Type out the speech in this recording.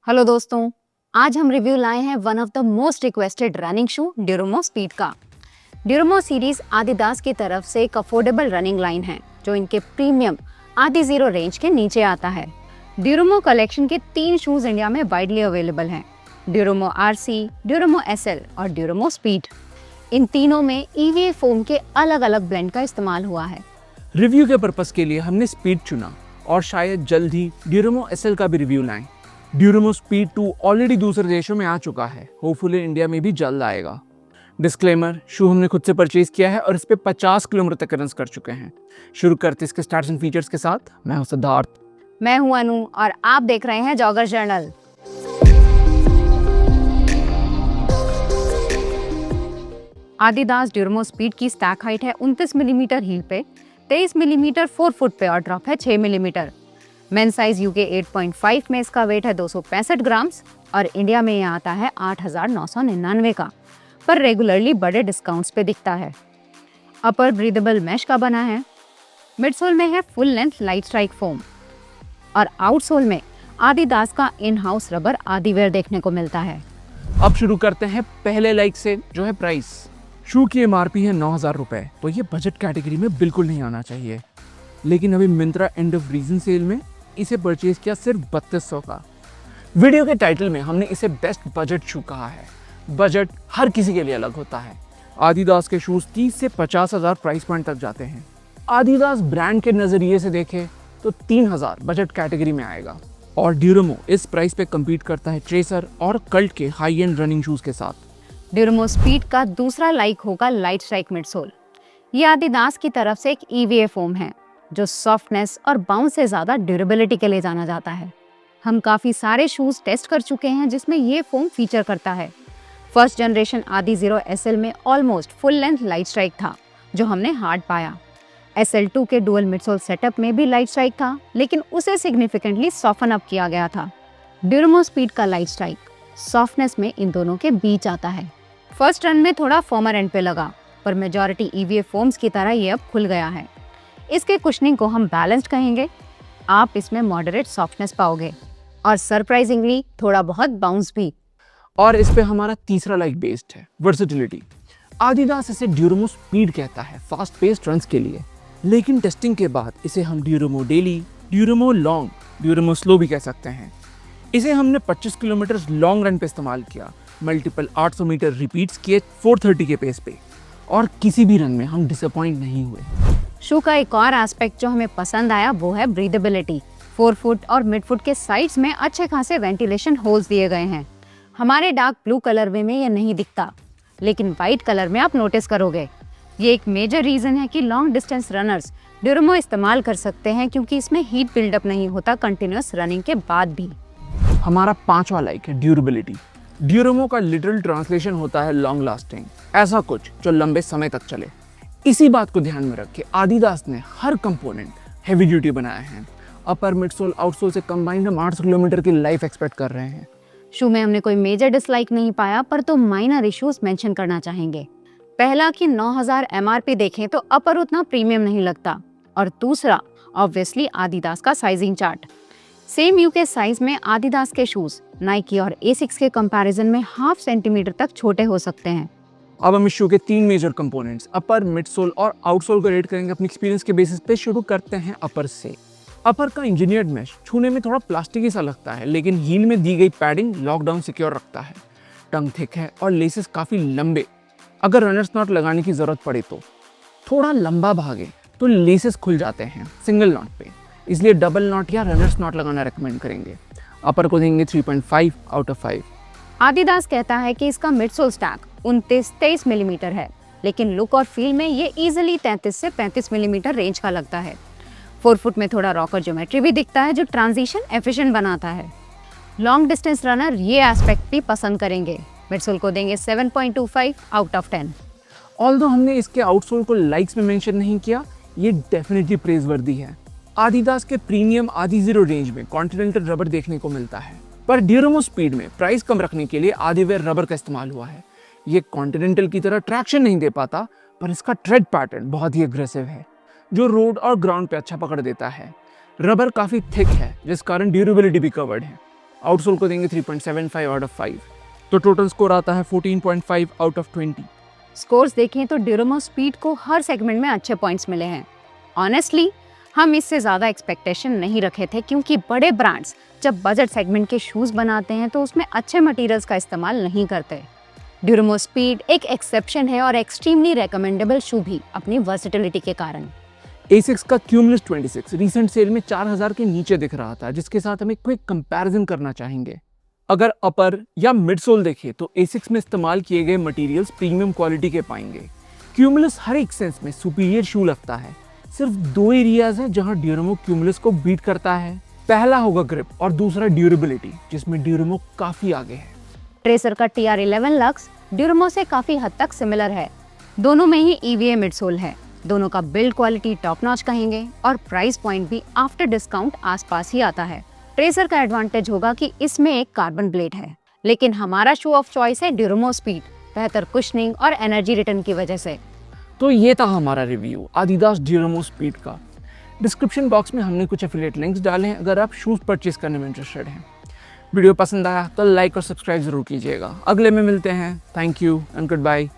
Hello दोस्तों, आज हम रिव्यू लाए हैं one of the most requested running shoe Duramo speed का। ड्यूरेमो सीरीज आदिदास की तरफ से एक अफोर्डेबल रनिंग लाइन है जो इनके प्रीमियम आदि जीरो रेंज के नीचे आता है। ड्यूरेमो कलेक्शन के 3 शूज इंडिया में वाइडली अवेलेबल हैं, ड्यूरेमो आरसी, ड्यूरेमो एसएल और ड्यूरेमो स्पीड। इन तीनों में ईवीए फोम के अलग अलग ब्लेंड का इस्तेमाल हुआ है। रिव्यू के पर्पस के लिए हमने स्पीड चुना और शायद जल्द ही ड्यूरेमो एसएल का भी रिव्यू लाएं। ड्यूरेमो स्पीड 2 ऑलरेडी दूसरे देशों में आ चुका है, होपफुली इंडिया में भी जल्द आएगा। डिस्क्लेमर, शू हमने खुद से परचेज किया है और इस पे 50 किलोमीटर तक रन कर चुके हैं। शुरू करते इसके स्टार्स एंड फीचर्स के साथ। मैं हूं सिद्धार्थ। मैं हूं अनु और आप देख रहे हैं जॉगर जर्नल। आदिदास ड्यूरेमो स्पीड की स्टैक हाइट है 29 मिलीमीटर हील पे, 23 मिलीमीटर 4 फुट पे और ड्रॉप है 6 मिलीमीटर। मेन साइज यूके 8.5 में इसका वेट है 265 ग्राम्स और इंडिया में यह आता है 8,999 का, पर रेगुलरली बड़े डिस्काउंट्स पे दिखता है। अपर ब्रीदेबल मैश का बना है, मिडसोल में है full length light strike foam और आउटसोल में आदिदास का इन हाउस रबर आदिवेयर देखने को मिलता है। अब शुरू करते हैं पहले लाइक से, जो है प्राइस। शू की एमआरपी है 9,000 रुपए, तो ये बजट कैटेगरी में बिल्कुल नहीं आना चाहिए, लेकिन अभी Myntra end of reason sale में इसे परचेज किया सिर्फ 3200 का। वीडियो के टाइटल में हमने इसे बेस्ट बजट शू कहा है। बजट हर किसी के लिए अलग होता है। आदिदास के शूज 30 से 50,000 प्राइस पॉइंट तक जाते हैं। आदिदास ब्रांड के नजरिए से देखें तो 3,000 बजट कैटेगरी में आएगा और ड्यूरेमो इस प्राइस पे कम्पीट करता है ट्रेसर और कल्ट के हाई एंड रनिंग शूज के साथ। ड्यूरेमो स्पीड का दूसरा लाइक होगा लाइट स्ट्राइक मिडसोल। ये आदिदास की तरफ से एक ईवीए फोम है जो सॉफ्टनेस और बाउंस से ज्यादा ड्यूरेबिलिटी के लिए जाना जाता है। हम काफी सारे शूज टेस्ट कर चुके हैं जिसमें ये फोम फीचर करता है। फर्स्ट जनरेशन आदि जीरो एसएल में almost full length light strike था जो हमने हार्ड पाया। SL2 के डुअल मिडसोल सेटअप में भी लाइट स्ट्राइक था, लेकिन उसे सिग्निफिकेंटली सॉफन अप किया गया था। ड्यूरेमो स्पीड का लाइट स्ट्राइक सॉफ्टनेस में इन दोनों के बीच आता है। फर्स्ट रन में थोड़ा फॉर्मर एंड पे लगा, पर मेजॉरिटी ईवीए फोम्स की तरह ये अब खुल गया है। इसके कुशनिंग को हम बैलेंस्ड कहेंगे। आप इसमें मॉडरेट सॉफ्टनेस पाओगे और सरप्राइजिंगली थोड़ा बहुत बाउंस भी। और इस पे हमारा तीसरा लाइक बेस्ड है वर्सेटिलिटी। आदिदास इसे ड्यूरेमो स्पीड कहता है फास्ट पेस्ड रन्स के लिए, लेकिन टेस्टिंग के बाद इसे हम ड्यूरेमो डेली, ड्यूरेमो लॉन्ग, ड्यूरेमो स्लो भी कह सकते हैं। इसे हमने 25 किलोमीटर लॉन्ग रन पे इस्तेमाल किया, मल्टीपल 800 मीटर रिपीट्स किए 430 के पेस पे, और किसी भी रन में हम डिसअपॉइंट नहीं हुए। शू का एक और एस्पेक्ट जो हमें पसंद आया वो है ब्रीदेबिलिटी। 4 फुट और मिड फुट के साइड्स में अच्छे खासे वेंटिलेशन होल्स दिए गए हैं। हमारे डार्क ब्लू कलर में ये नहीं दिखता, लेकिन व्हाइट कलर में आप नोटिस करोगे। ये एक मेजर रीजन है कि लॉन्ग डिस्टेंस रनर्स ड्यूरेमो इस्तेमाल कर सकते हैं, क्योंकि इसमें हीट बिल्डअप नहीं होता कंटिन्यूअस रनिंग के बाद भी। हमारा पांचवा लाइक है ड्यूरेबिलिटी। ड्यूरेमो का लिटरल ट्रांसलेशन होता है लॉन्ग लास्टिंग, ऐसा कुछ जो लंबे समय तक चले। इसी बात को ध्यान में रख के आदिदास ने हर कंपोनेंट हेवी ड्यूटी बनाया है। अपर मिडसोल आउटसोल से कंबाइंड हम 800 किलोमीटर की लाइफ एक्सपेक्ट कर रहे हैं। शू में हमने कोई मेजर डिसलाइक नहीं पाया, पर तो माइनर इश्यूज मेंशन करना चाहेंगे। पहला कि 9,000 एमआरपी देखें तो अपर उतना प्रीमियम नहीं लगता, और दूसरा ऑब्वियसली आदिदास का sizing chart. Same UK size में आदिदास के शूज नाइकी और एसिक्स के कंपैरिजन में 0.5 सेंटीमीटर तक छोटे हो सकते हैं। अब हम इस शू के 3 मेजर कंपोनेंट्स अपर, मिडसोल और आउटसोल को रेट करेंगे अपनी एक्सपीरियंस के बेसिस पे। शुरू करते हैं अपर से। अपर का इंजीनियर्ड मैश छूने में थोड़ा प्लास्टिकी सा लगता है, लेकिन हील में दी गई पैडिंग लॉकडाउन सिक्योर रखता है। टंग थिक है और लेसेस काफी लंबे। अगर रनर्स नॉट लगाने की जरूरत पड़े तो थोड़ा लंबा भागे तो लेसेस खुल जाते हैं सिंगल नॉट पे, इसलिए डबल नॉट या रनर्स नॉट लगाना रेकमेंड करेंगे। अपर को देंगे 3.5 आउट ऑफ 5। आदिदास कहता है कि इसका मिडसोल स्टैक 29-23 मिलीमीटर है, लेकिन लुक और फील में ये इजीली 33 से 35 मिलीमीटर रेंज का लगता है। 4 फुट में थोड़ा रॉकर ज्योमेट्री भी दिखता है जो ट्रांजिशन एफिशिएंट बनाता है। लॉन्ग डिस्टेंस रनर ये एस्पेक्ट भी पसंद करेंगे। मिडसोल को देंगे 7.25 आउट ऑफ 10। ऑल्दो हमने इसके आउटसोल को लाइक्स में मेंशन नहीं किया, ये डेफिनेटली प्रेजवर्दी है। आदिदास के प्रीमियम आदि जीरो रेंज में कॉन्टिनेंटल रबर देखने को मिलता है, पर ड्यूरेमो स्पीड में प्राइस कम रखने के लिए आदिवेयर रबर का इस्तेमाल हुआ है। ये कॉन्टिनेंटल की तरह ट्रैक्शन नहीं दे पाता, पर इसका ट्रेड पैटर्न बहुत ही अग्रेसिव है जो रोड और ग्राउंड पे अच्छा पकड़ देता है। रबर काफी थिक है जिस कारण ड्यूरेबिलिटी भी कवर्ड है। आउटसोल को देंगे 3.75 आउट ऑफ 5। तो टोटल स्कोर आता है 14.5 आउट ऑफ 20। स्कोर्स देखें तो ड्यूरेमो स्पीड को हर सेगमेंट में अच्छे पॉइंट्स मिले हैं। ऑनेस्टली हम इससे ज़्यादा एक्सपेक्टेशन नहीं रखे थे, क्योंकि बड़े ब्रांड्स जब बजट सेगमेंट के शूज़ बनाते हैं तो उसमें अच्छे मटेरियल्स का इस्तेमाल नहीं करते। ड्यूरेमो स्पीड एक एक्सेप्शन है और एक्सट्रीमली रेकमेंडेबल शू भी अपनी वर्सेटिलिटी के कारण। एसिक्स का क्यूमुलस 26 रीसेंट सेल में 4000 के नीचे दिख रहा था, जिसके साथ हम एक क्विक कंपैरिजन करना चाहेंगे। अगर अपर या मिड सोल देखें तो एसिक्स में इस्तेमाल किए गए मटेरियल्स प्रीमियम क्वालिटी के पाएंगे। क्यूमुलस हर एक सेंस में सुपीरियर शू लगता है। सिर्फ 2 एरियाज हैं जहां ड्यूरेमो क्यूमुलस को बीट करता है। पहला होगा ग्रिप और दूसरा ड्यूरेबिलिटी, जिसमें ड्यूरेमो काफी आगे है। ट्रेसर का TR11 लक्स ड्यूरेमो से काफी हद तक सिमिलर है। दोनों में ही EVA मिडसोल है। दोनों का बिल्ड क्वालिटी टॉप नॉच कहेंगे और प्राइस पॉइंट भी आफ्टर डिस्काउंट आसपास ही आता है। ट्रेसर का एडवांटेज होगा कि इसमें एक कार्बन प्लेट है, लेकिन हमारा शू ऑफ चॉइस है ड्यूरेमो स्पीड, बेहतर कुशनिंग और एनर्जी रिटर्न की वजह से। तो ये था हमारा रिव्यू आदिदास ड्यूरेमो स्पीड का। डिस्क्रिप्शन बॉक्स में हमने कुछ एफिलिएट लिंक्स डाले हैं अगर आप शूज परचेज करने में इंटरेस्टेड हैं। वीडियो पसंद आया तो लाइक और सब्सक्राइब जरूर कीजिएगा। अगले में मिलते हैं। Thank you and good bye.